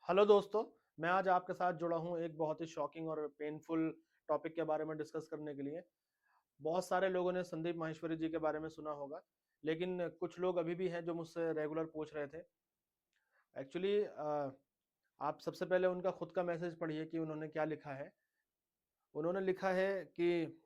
Hello दोस्तों, मैं आज आपके साथ जुड़ा हूँ एक बहुत ही शॉकिंग और पेनफुल टॉपिक के बारे में डिस्कस करने के लिए। बहुत सारे लोगों ने संदीप माहेश्वरी जी के बारे में सुना होगा, लेकिन कुछ लोग अभी भी हैं जो मुझसे रेगुलर पूछ रहे थे। एक्चुअली आप सबसे पहले उनका खुद का मैसेज पढ़िए कि उन्होंने क्या लिखा है। उन्होंने लिखा है कि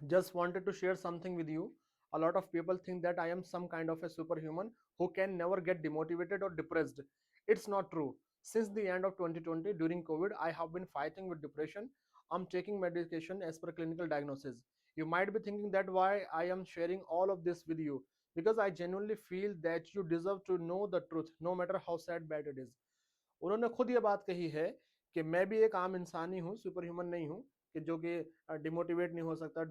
just wanted to share something with you. A lot of people think that I am some kind of a superhuman who can never get demotivated or depressed. It's not true. Since the end of 2020, during COVID, I have been fighting with depression. I'm taking medication as per clinical diagnosis. You might be thinking that why I am sharing all of this with you, because I genuinely feel that you deserve to know the truth, no matter how sad bad it is. उन्होंने खुद ये बात कही है कि मैं भी एक आम इंसान ही हूँ, सुपर ह्यूमन नहीं हूँ, कि जो कि डिमोटिवेट नहीं हो सकता,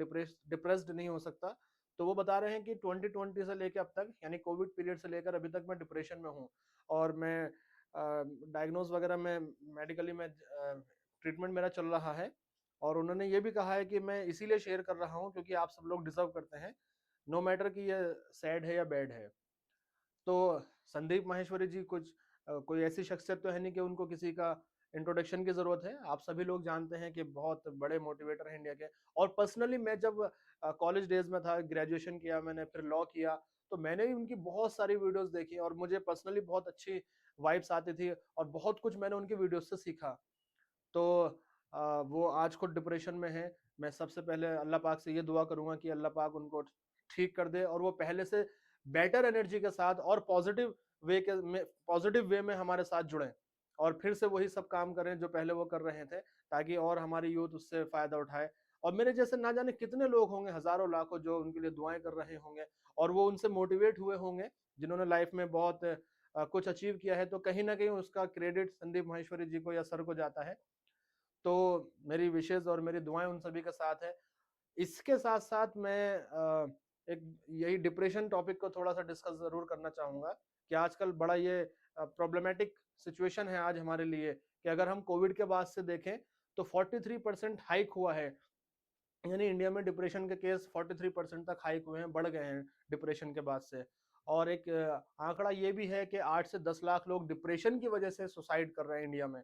डिप्रेस्ड नहीं हो सकता। तो वो बता रहे हैं कि 2020 से लेकर अब तक, यानी कोविड पीरियड से लेकर अभी तक मैं डिप्रेशन में हूँ। और मैं डायग्नोज वगैरह में मेडिकली में ट्रीटमेंट मेरा चल रहा है। और उन्होंने ये भी कहा है कि मैं इसीलिए शेयर कर रहा हूँ क्योंकि आप सब लोग डिजर्व करते हैं, नो मैटर कि ये सैड है या बैड है। तो संदीप माहेश्वरी जी कुछ कोई ऐसी शख्सियत तो है नहीं कि उनको किसी का इंट्रोडक्शन की जरूरत है। आप सभी लोग जानते हैं कि बहुत बड़े मोटिवेटर हैं इंडिया के। और पर्सनली मैं जब कॉलेज डेज में था, ग्रेजुएशन किया मैंने, फिर लॉ किया, तो मैंने भी उनकी बहुत सारी वीडियोस देखी और मुझे पर्सनली बहुत अच्छी वाइब्स आती थी और बहुत कुछ मैंने उनकी वीडियोस से सीखा। तो वो आज खुद डिप्रेशन में है। मैं सबसे पहले अल्लाह पाक से ये दुआ करूंगा कि अल्लाह पाक उनको ठीक कर दे और वो पहले से बेटर एनर्जी के साथ और पॉजिटिव वे में हमारे साथ जुड़े और फिर से वही सब काम करें जो पहले वो कर रहे थे, ताकि और हमारी यूथ उससे फायदा उठाए। और मेरे जैसे ना जाने कितने लोग होंगे, हजारों लाखों, जो उनके लिए दुआएं कर रहे होंगे और वो उनसे मोटिवेट हुए होंगे, जिन्होंने लाइफ में बहुत कुछ अचीव किया है। तो कहीं ना कहीं उसका क्रेडिट संदीप माहेश्वरी जी को या सर को जाता है। तो मेरी विशेष और मेरी दुआएं उन सभी के साथ है। इसके साथ साथ मैं एक यही डिप्रेशन टॉपिक को थोड़ा सा डिस्कस जरूर करना चाहूंगा कि आजकल बड़ा ये प्रॉब्लमेटिक सिचुएशन है आज हमारे लिए, कि अगर हम कोविड के बाद से देखें तो 43% हाइक हुआ है। यानी इंडिया में डिप्रेशन के केस 43% तक हाइक हुए हैं, बढ़ गए हैं डिप्रेशन के बाद से। और एक आंकड़ा ये भी है कि 8 से 10 लाख लोग डिप्रेशन की वजह से सुसाइड कर रहे हैं इंडिया में।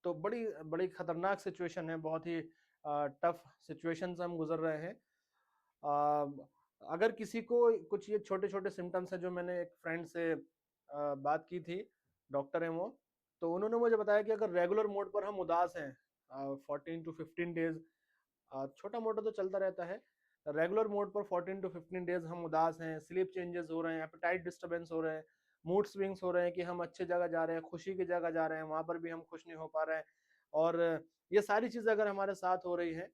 तो बड़ी बड़ी खतरनाक सिचुएशन है, बहुत ही टफ सिचुएशन से हम गुजर रहे हैं। अगर किसी को कुछ ये छोटे छोटे सिम्टम्स है, जो मैंने एक फ्रेंड से बात की थी, डॉक्टर है वो, तो उन्होंने मुझे बताया कि अगर रेगुलर मोड पर हम उदास हैं 14 to 15 डेज, छोटा मोटा तो चलता रहता है, रेगुलर मोड पर 14 to 15 डेज हम उदास हैं, स्लीप चेंजेस हो रहे हैं, एपेटाइट डिस्टर्बेंस हो रहे हैं, मूड स्विंग्स हो रहे हैं कि हम अच्छे जगह जा रहे हैं, खुशी की जगह जा रहे हैं, वहां पर भी हम खुश नहीं हो पा रहे हैं। और ये सारी चीजें अगर हमारे साथ हो रही हैं,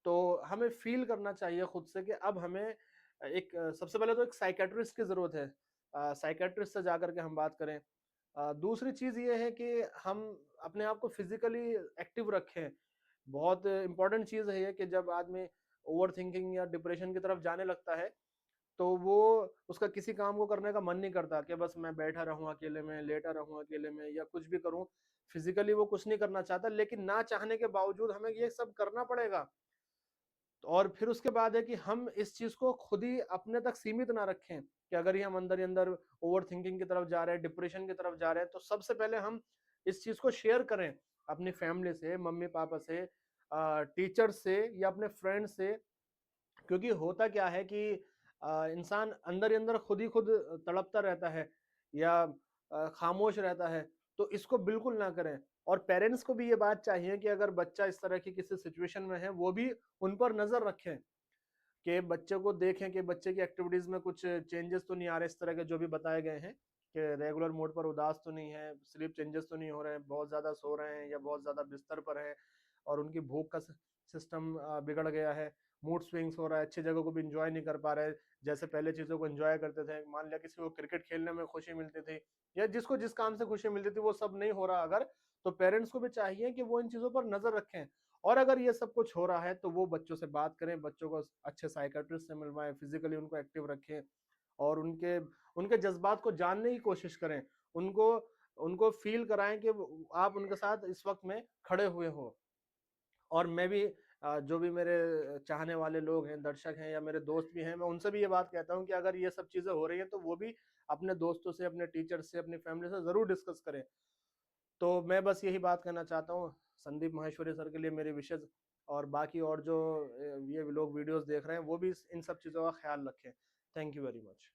तो हमें फील करना चाहिए खुद से कि अब हमें एक सबसे पहले तो एक साइकेट्रिस्ट की जरूरत है। साइकेट्रिस्ट से जाकर के हम बात करें। दूसरी चीज ये है कि हम अपने आप को फिजिकली एक्टिव रखें। बहुत इंपॉर्टेंट चीज है ये कि जब आदमी ओवर थिंकिंग या डिप्रेशन की तरफ जाने लगता है, तो वो उसका किसी काम को करने का मन नहीं करता कि बस मैं बैठा रहूं अकेले में, लेटा रहूं अकेले में, या कुछ भी करूं। फिजिकली वो कुछ नहीं करना चाहता, लेकिन ना चाहने के बावजूद हमें ये सब करना पड़ेगा। और फिर उसके बाद है कि हम इस चीज को खुद ही अपने तक सीमित ना रखें, कि अगर ही हम अंदर ही अंदर ओवर थिंकिंग की तरफ जा रहे हैं, डिप्रेशन की तरफ जा रहे हैं, तो सबसे पहले हम इस चीज को शेयर करें अपनी फैमिली से, मम्मी पापा से, टीचर से या अपने फ्रेंड से। क्योंकि होता क्या है कि इंसान अंदर ही अंदर खुद ही खुद तड़पता रहता है या खामोश रहता है। तो इसको बिल्कुल ना करें। और पेरेंट्स को भी ये बात चाहिए कि अगर बच्चा इस तरह की किसी सिचुएशन में है, वो भी उन पर नजर रखें, कि बच्चे को देखें कि बच्चे की एक्टिविटीज में कुछ चेंजेस तो नहीं आ रहे, इस तरह के जो भी बताए गए हैं, कि रेगुलर मोड पर उदास तो नहीं है, स्लीप चेंजेस तो नहीं हो रहे हैं, बहुत ज्यादा सो रहे हैं या बहुत ज्यादा बिस्तर पर हैं, और उनकी भूख का सिस्टम बिगड़ गया है, मूड स्विंग्स हो रहा है, अच्छी जगह को भी इंजॉय नहीं कर पा रहे जैसे पहले चीजों को एंजॉय करते थे। मान लिया किसी को क्रिकेट खेलने में खुशी मिलती थी या जिसको जिस काम से खुशी मिलती थी, वो सब नहीं हो रहा अगर, तो पेरेंट्स को भी चाहिए कि वो इन चीजों पर नजर रखें। और अगर ये सब कुछ हो रहा है तो वो बच्चों से बात करें, बच्चों को अच्छे साइकेट्रिस्ट से मिलवाएं, फिजिकली उनको एक्टिव रखें और उनके उनके जज्बात को जानने की कोशिश करें। उनको उनको फील कराएं कि आप उनके साथ इस वक्त में खड़े हुए हो। और मैं भी जो भी मेरे चाहने वाले लोग हैं, दर्शक हैं या मेरे दोस्त भी हैं, मैं उनसे भी ये बात कहता हूँ कि अगर ये सब चीजें हो रही हैं तो वो भी अपने दोस्तों से, अपने टीचर से, अपनी फैमिली से जरूर डिस्कस करें। तो मैं बस यही बात कहना चाहता हूँ, संदीप माहेश्वरी सर के लिए मेरी विशेष, और बाकी और जो ये लोग वीडियोस देख रहे हैं वो भी इन सब चीज़ों का ख्याल रखें। Thank you very much.